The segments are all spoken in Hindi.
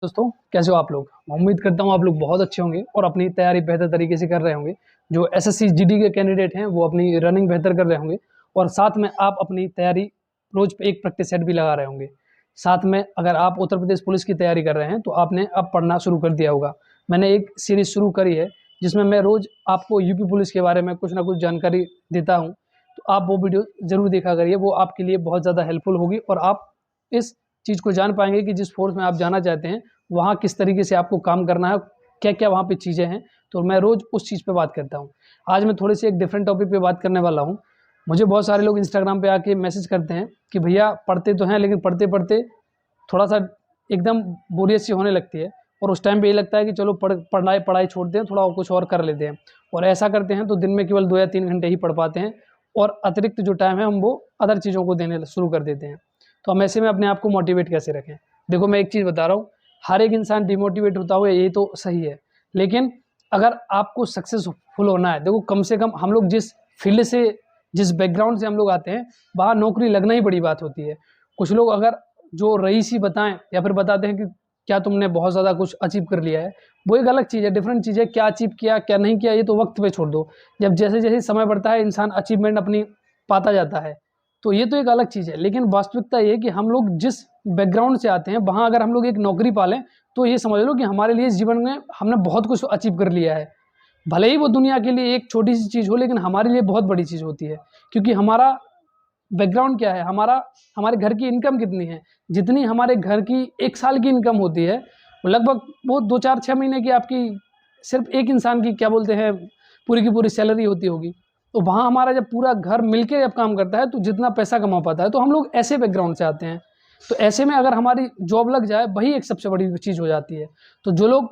दोस्तों, कैसे हो आप लोग? मैं उम्मीद करता हूँ आप लोग बहुत अच्छे होंगे और अपनी तैयारी बेहतर तरीके से कर रहे होंगे। जो एसएससी जीडी के कैंडिडेट हैं वो अपनी रनिंग बेहतर कर रहे होंगे और साथ में आप अपनी तैयारी रोज पे एक प्रैक्टिस सेट भी लगा रहे होंगे। साथ में अगर आप उत्तर प्रदेश पुलिस की तैयारी कर रहे हैं तो आपने अब पढ़ना शुरू कर दिया होगा। मैंने एक सीरीज शुरू करी है जिसमें मैं रोज आपको यूपी पुलिस के बारे में कुछ ना कुछ जानकारी देता हूँ। तो आप वो वीडियो ज़रूर देखा करिए, वो आपके लिए बहुत ज़्यादा हेल्पफुल होगी और आप इस चीज़ को जान पाएंगे कि जिस फोर्स में आप जाना चाहते हैं वहाँ किस तरीके से आपको काम करना है, क्या-क्या वहाँ पे चीज़ें हैं, तो मैं रोज़ उस चीज़ पे बात करता हूँ। आज मैं थोड़ी-सी एक डिफरेंट टॉपिक पे बात करने वाला हूँ। मुझे बहुत सारे लोग इंस्टाग्राम पे आके मैसेज करते हैं कि भैया पढ़ते तो हैं लेकिन पढ़ते-पढ़ते थोड़ा-सा एकदम बोरियत सी होने लगती है और उस टाइम पे ये लगता है कि चलो पढ़ाई छोड़ दें, थोड़ा और कुछ और कर लेते हैं और ऐसा करते हैं तो दिन में केवल 2 या 3 घंटे ही पढ़ पाते हैं और अतिरिक्त जो टाइम है हम वो अदर चीज़ों को देने शुरू कर देते हैं। तो हम ऐसे में अपने आप को मोटिवेट कैसे रखें? देखो, मैं एक चीज़ बता रहा हूँ, हर एक इंसान डिमोटिवेट होता हुआ ये तो सही है, लेकिन अगर आपको सक्सेसफुल होना है, देखो कम से कम हम लोग जिस फील्ड से, जिस बैकग्राउंड से हम लोग आते हैं, वहाँ नौकरी लगना ही बड़ी बात होती है। कुछ लोग अगर जो रईसी बताएँ या फिर बताते हैं कि क्या तुमने बहुत ज़्यादा कुछ अचीव कर लिया है, वो एक अलग चीज़ है, डिफरेंट चीज़ है। क्या अचीव किया, क्या नहीं किया, ये तो वक़्त पे छोड़ दो। जब जैसे-जैसे समय बढ़ता है, इंसान अचीवमेंट अपनी पाता जाता है, तो ये तो एक अलग चीज़ है। लेकिन वास्तविकता ये है कि हम लोग जिस बैकग्राउंड से आते हैं, वहाँ अगर हम लोग एक नौकरी पा लें, तो ये समझ लो कि हमारे लिए इस जीवन में हमने बहुत कुछ अचीव कर लिया है। भले ही वो दुनिया के लिए एक छोटी-सी चीज़ हो, लेकिन हमारे लिए बहुत बड़ी चीज़ होती है। क्योंकि हमारा बैकग्राउंड क्या है, हमारे घर की इनकम कितनी है, जितनी हमारे घर की 1 साल की इनकम होती है, वो लगभग वो 2, 4, 6 महीने की आपकी सिर्फ़ एक इंसान की क्या बोलते हैं, पूरी की पूरी सैलरी होती होगी। तो वहाँ हमारा जब पूरा घर मिलके जब काम करता है, तो जितना पैसा कमा पाता है, तो हम लोग ऐसे बैकग्राउंड से आते हैं। तो ऐसे में अगर हमारी जॉब लग जाए, वही एक सबसे बड़ी चीज़ हो जाती है। तो जो लोग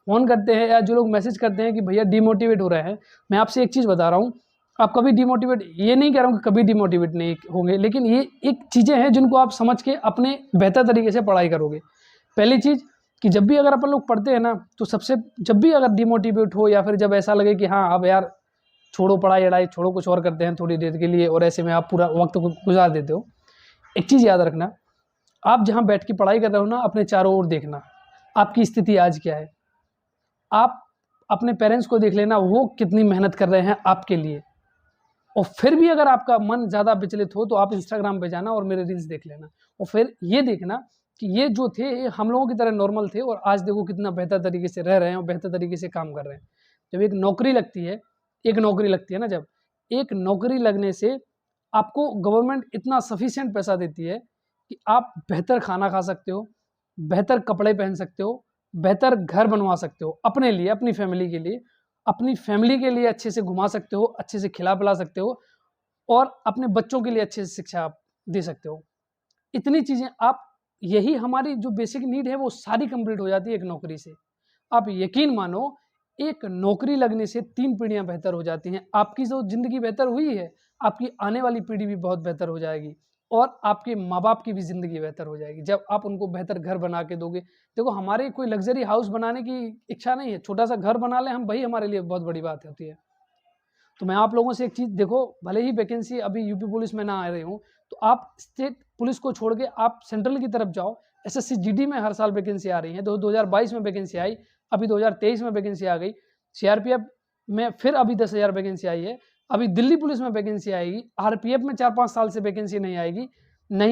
फ़ोन करते हैं या जो लोग मैसेज करते हैं कि भैया डिमोटिवेट हो रहे हैं, मैं आपसे एक चीज़ बता रहा हूँ, आप कभी डिमोटिवेट, ये नहीं कह रहा हूँ कि कभी डिमोटिवेट नहीं होंगे, लेकिन ये एक चीज़ें हैं जिनको आप समझ के अपने बेहतर तरीके से पढ़ाई करोगे। पहली चीज़ कि जब भी अगर अपन लोग पढ़ते हैं ना, तो सबसे जब भी अगर डिमोटिवेट हो या फिर जब ऐसा लगे कि हाँ, अब यार छोड़ो पढ़ाई-वढ़ाई, छोड़ो कुछ और करते हैं थोड़ी देर के लिए और ऐसे में आप पूरा वक़्त को गुज़ार देते हो। एक चीज़ याद रखना, आप जहाँ बैठ के पढ़ाई कर रहे हो ना, अपने चारों ओर देखना, आपकी स्थिति आज क्या है? आप अपने पेरेंट्स को देख लेना, वो कितनी मेहनत कर रहे हैं आपके लिए। और फिर भी अगर आपका मन ज़्यादा विचलित हो तो आप इंस्टाग्राम पे जाना और मेरे रील्स देख लेना और फिर ये देखना कि ये जो थे ये हम लोगों की तरह नॉर्मल थे और आज देखो कितना बेहतर तरीके से रह रहे हैं और बेहतर तरीके से काम कर रहे हैं। जब एक नौकरी लगती है ना, जब एक नौकरी लगने से आपको गवर्नमेंट इतना सफिशिएंट पैसा देती है कि आप बेहतर खाना खा सकते हो, बेहतर कपड़े पहन सकते हो, बेहतर घर बनवा सकते हो अपने लिए, अपनी फैमिली के लिए अच्छे से घुमा सकते हो, अच्छे से खिला-पिला सकते हो और अपने बच्चों के लिए अच्छे से शिक्षा आप दे सकते हो। इतनी चीज़ें आप, यही हमारी जो बेसिक नीड है वो सारी कंप्लीट हो जाती है एक नौकरी से। आप यकीन मानो, एक नौकरी लगने से 3 पीढ़ियाँ बेहतर हो जाती हैं। आपकी जो ज़िंदगी बेहतर हुई है, आपकी आने वाली पीढ़ी भी बहुत बेहतर हो जाएगी और आपके माँ-बाप की भी ज़िंदगी बेहतर हो जाएगी, जब आप उनको बेहतर घर बना के दोगे। देखो, हमारे कोई लग्ज़री हाउस बनाने की इच्छा नहीं है, छोटा-सा घर बना लें हम, वही हमारे लिए बहुत बड़ी बात होती है। तो मैं आप लोगों से एक चीज़, देखो भले ही वैकेंसी अभी यूपी पुलिस में ना आ रही हूँ, तो आप स्टेट पुलिस को छोड़ के आप सेंट्रल की तरफ जाओ। एसएससी जीडी में हर साल वैकेंसी आ रही है, 2022 में वैकेंसी आई, अभी 2023 में वैकेंसी आ गई। सीआरपीएफ में फिर अभी 10,000 वैकेंसी आई है, अभी दिल्ली पुलिस में वैकेंसी आएगी, आरपीएफ में 4-5 साल से वैकेंसी नहीं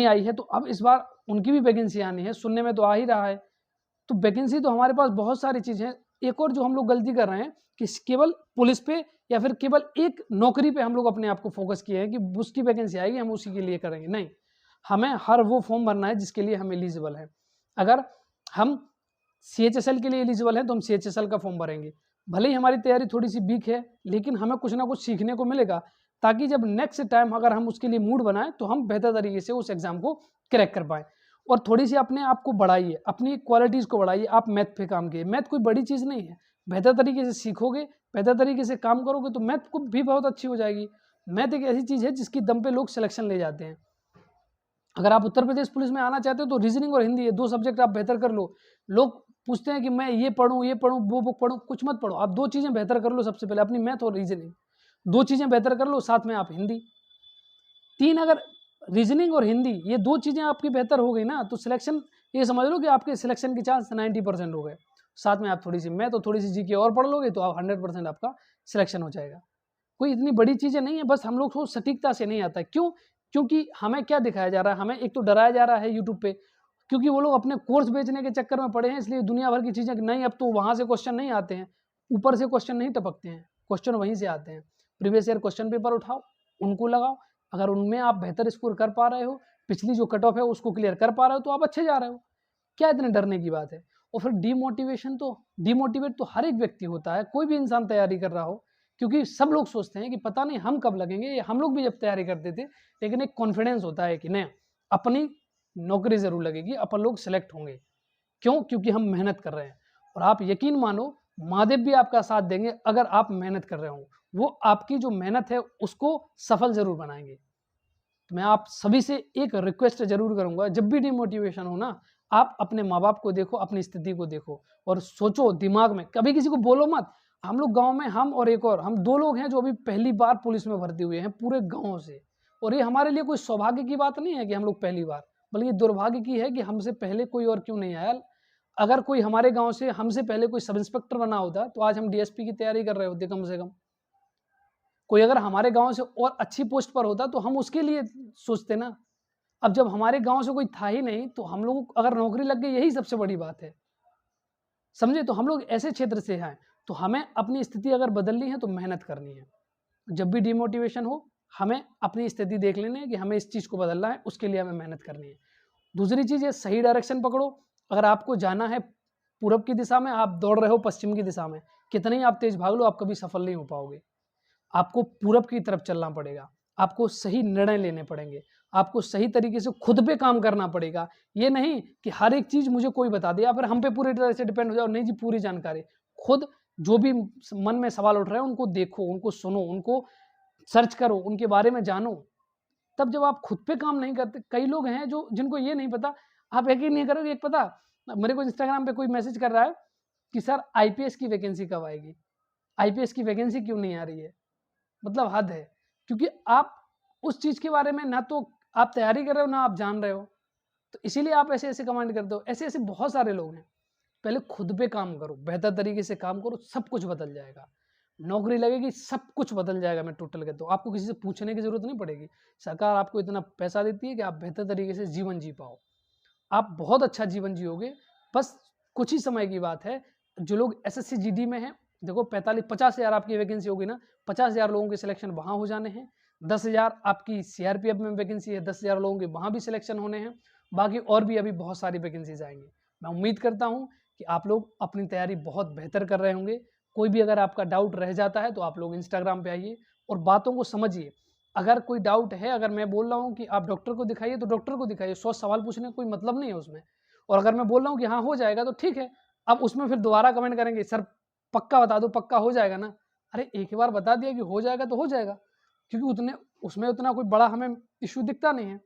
आई है, तो अब इस बार उनकी भी वैकेंसी आनी है, सुनने में तो आ ही रहा है। तो वैकेंसी तो हमारे पास बहुत सारी चीज़ है। एक और जो हम लोग गलती कर रहे हैं कि केवल पुलिस पे या फिर केवल एक नौकरी पे हम लोग अपने आप को फ़ोकस किए हैं कि उसकी वैकेंसी आएगी, हम उसी के लिए करेंगे। नहीं, हमें हर वो फ़ॉर्म भरना है जिसके लिए हम एलिजिबल हैं। अगर हम सीएचएसएल के लिए एलिजिबल हैं, तो हम सीएचएसएल का फ़ॉर्म भरेंगे। भले ही हमारी तैयारी थोड़ी-सी वीक है, लेकिन हमें कुछ ना कुछ सीखने को मिलेगा, ताकि जब नेक्स्ट टाइम अगर हम उसके लिए मूड बनाएँ, तो हम बेहतर तरीके से उस एग्ज़ाम को क्रैक कर पाएँ। और थोड़ी-सी अपने आप को बढ़ाइए, अपनी क्वालिटीज़ को बढ़ाइए। आप मैथ पे काम कीजिए, मैथ कोई बड़ी चीज़ नहीं है। बेहतर तरीके से सीखोगे, बेहतर तरीके से काम करोगे, तो मैथ को भी बहुत अच्छी हो जाएगी। मैथ एक ऐसी चीज़ है जिसकी दम पे लोग सिलेक्शन ले जाते हैं। अगर आप उत्तर प्रदेश पुलिस में आना चाहते हो तो रीज़निंग और हिंदी, ये 2 सब्जेक्ट आप बेहतर कर लो। लोग पूछते हैं कि मैं ये पढ़ूँ, वो बुक पढ़ूँ, कुछ मत पढ़ो। आप 2 चीज़ें बेहतर कर लो सबसे पहले, अपनी मैथ और रीज़निंग। 2 चीज़ें बेहतर कर लो, साथ में आप हिंदी। 3, अगर रीज़निंग और हिंदी ये 2 चीज़ें आपकी बेहतर हो गई ना, तो सिलेक्शन ये समझ लो कि आपके सिलेक्शन के चांस 90% हो गए। साथ में आप थोड़ी सी मैथ और थोड़ी सी जीके और पढ़ लोगे तो आप 100% आपका सिलेक्शन हो जाएगा। कोई इतनी बड़ी चीज़ें नहीं है, बस हम लोग को सटीकता से नहीं आता है। क्यों? क्योंकि हमें क्या दिखाया जा रहा है, हमें एक तो डराया जा रहा है यूट्यूब पे, क्योंकि वो लोग अपने कोर्स बेचने के चक्कर में पड़े हैं, इसलिए दुनिया भर की चीज़ें नहीं, अब तो वहाँ से क्वेश्चन नहीं आते हैं, ऊपर से क्वेश्चन नहीं टपकते हैं, क्वेश्चन वहीं से आते हैं। प्रीवियस ईयर क्वेश्चन पेपर उठाओ, उनको लगाओ, अगर उनमें आप बेहतर स्कोर कर पा रहे हो, पिछली जो कट ऑफ है उसको क्लियर कर पा रहे हो, तो आप अच्छे जा रहे हो। क्या इतने डरने की बात है? और फिर डिमोटिवेट तो हर एक व्यक्ति होता है, कोई भी इंसान तैयारी कर रहा हो, क्योंकि सब लोग सोचते हैं कि पता नहीं हम कब लगेंगे। हम लोग भी जब तैयारी करते थे, लेकिन एक कॉन्फिडेंस होता है कि नहीं, अपनी नौकरी जरूर लगेगी, अपन लोग सिलेक्ट होंगे। क्यों? क्योंकि हम मेहनत कर रहे हैं। और आप यकीन मानो, महादेव भी आपका साथ देंगे अगर आप मेहनत कर रहे हो। वो आपकी जो मेहनत है उसको सफल जरूर बनाएंगे। तो मैं आप सभी से एक रिक्वेस्ट जरूर करूंगा, जब भी डिमोटिवेशन हो ना, आप अपने माँ बाप को देखो, अपनी स्थिति को देखो और सोचो दिमाग में, कभी किसी को बोलो मत। हम लोग गांव में, हम और एक और, हम 2 लोग हैं जो अभी पहली बार पुलिस में भर्ती हुए हैं पूरे गांव से। और ये हमारे लिए कोई सौभाग्य की बात नहीं है कि हम लोग पहली बार, बल्कि दुर्भाग्य की है कि हमसे पहले कोई और क्यों नहीं आया। अगर कोई हमारे गांव से हमसे पहले कोई सब इंस्पेक्टर बना होता तो आज हम डीएसपी की तैयारी कर रहे होते कम से कम। कोई अगर हमारे गांव से और अच्छी पोस्ट पर होता तो हम उसके लिए सोचते ना। अब जब हमारे गांव से कोई था ही नहीं, तो हम लोग अगर नौकरी लग गई, यही सबसे बड़ी बात है, समझे? तो हम लोग ऐसे क्षेत्र से हैं, तो हमें अपनी स्थिति अगर बदलनी है तो मेहनत करनी है। जब भी डिमोटिवेशन हो, हमें अपनी स्थिति देख लेनी है कि हमें इस चीज़ को बदलना है, उसके लिए हमें मेहनत करनी है। दूसरी चीज़ है, सही डायरेक्शन पकड़ो। अगर आपको जाना है पूरब की दिशा में, आप दौड़ रहे हो पश्चिम की दिशा में, कितने ही आप तेज भाग लो, आप कभी सफल नहीं हो पाओगे। आपको पूरब की तरफ चलना पड़ेगा, आपको सही निर्णय लेने पड़ेंगे, आपको सही तरीके से खुद पे काम करना पड़ेगा। ये नहीं कि हर एक चीज़ मुझे कोई बता दे या फिर हम पे पूरी तरह से डिपेंड हो जाओ। नहीं जी, पूरी जानकारी खुद, जो भी मन में सवाल उठ रहे हैं उनको देखो, उनको सुनो, उनको सर्च करो, उनके बारे में जानो। तब जब आप खुद पे काम नहीं करते, कई लोग हैं जो जिनको ये नहीं पता, आप यकीन नहीं करोगे, एक पता मेरे को इंस्टाग्राम पे कोई मैसेज कर रहा है कि सर आईपीएस की वैकेंसी कब आएगी, आईपीएस की वैकेंसी क्यों नहीं आ रही है। मतलब हद है, क्योंकि आप उस चीज़ के बारे में ना तो आप तैयारी कर रहे हो, ना आप जान रहे हो, तो इसीलिए आप ऐसे ऐसे कमेंट करते हो। ऐसे ऐसे बहुत सारे लोग हैं। पहले खुद पे काम करो, बेहतर तरीके से काम करो, सब कुछ बदल जाएगा। नौकरी लगेगी, सब कुछ बदल जाएगा। मैं टोटल कहता हूँ, आपको किसी से पूछने की जरूरत नहीं पड़ेगी। सरकार आपको इतना पैसा देती है कि आप बेहतर तरीके से जीवन जी पाओ। आप बहुत अच्छा जीवन जियोगे। बस कुछ ही समय की बात है। जो लोग एसएससी जीडी में हैं, देखो 50 हज़ार आपकी वैकेंसी होगी ना, 50 हज़ार लोगों के सिलेक्शन वहाँ हो जाने हैं। 10 हज़ार आपकी सीआरपीएफ में वैकेंसी है, 10 हज़ार लोगों के वहाँ भी सिलेक्शन होने हैं। बाकी और भी अभी बहुत सारी वैकेंसीज आएंगी। मैं उम्मीद करता हूँ कि आप लोग अपनी तैयारी बहुत बेहतर कर रहे होंगे। कोई भी अगर आपका डाउट रह जाता है तो आप लोग इंस्टाग्राम पे आइए और बातों को समझिए। अगर कोई डाउट है, अगर मैं बोल रहा हूँ कि आप डॉक्टर को दिखाइए तो डॉक्टर को दिखाइए, 100 सवाल पूछने का कोई मतलब नहीं है उसमें। और अगर मैं बोल रहा हूँ कि हाँ हो जाएगा तो ठीक है। अब उसमें फिर दोबारा कमेंट करेंगे, सर पक्का बता दो, पक्का हो जाएगा ना। अरे एक ही बार बता दिया कि हो जाएगा तो हो जाएगा, क्योंकि उतने उसमें उतना कोई बड़ा हमें इशू दिखता नहीं है।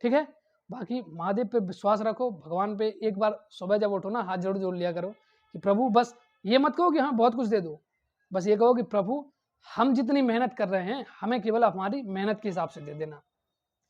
ठीक है, बाकी महादेव पे विश्वास रखो, भगवान पे एक बार सुबह जब उठो ना, हाथ जोड़ जोड़ लिया करो कि प्रभु, बस ये मत कहो कि हाँ बहुत कुछ दे दो, बस ये कहो कि प्रभु हम जितनी मेहनत कर रहे हैं, हमें केवल हमारी मेहनत के हिसाब से दे देना।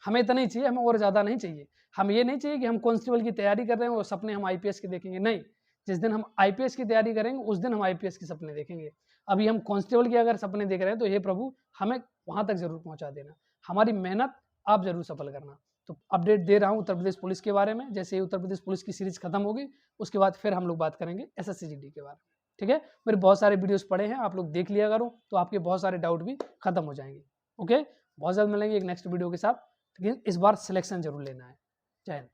हमें इतना ही चाहिए, हमें और ज़्यादा नहीं चाहिए। हम ये नहीं चाहिए कि हम कांस्टेबल की तैयारी कर रहे हैं और सपने हम आईपीएस के देखेंगे, नहीं। जिस दिन हम आईपीएस की तैयारी करेंगे उस दिन हम आईपीएस के सपने देखेंगे। अभी हम कांस्टेबल के अगर सपने देख रहे हैं तो हे प्रभु हमें वहाँ तक जरूर पहुँचा देना, हमारी मेहनत आप जरूर सफल करना। तो अपडेट दे रहा हूँ उत्तर प्रदेश पुलिस के बारे में। जैसे ही उत्तर प्रदेश पुलिस की सीरीज खत्म होगी उसके बाद फिर हम लोग बात करेंगे एसएससी जीडी के बारे में। ठीक है, मेरे बहुत सारे वीडियोस पड़े हैं, आप लोग देख लिया करो, तो आपके बहुत सारे डाउट भी खत्म हो जाएंगे। ओके, बहुत जल्द मिलेंगे एक नेक्स्ट वीडियो के साथ, लेकिन इस बार सिलेक्शन जरूर लेना है। जय हिंद।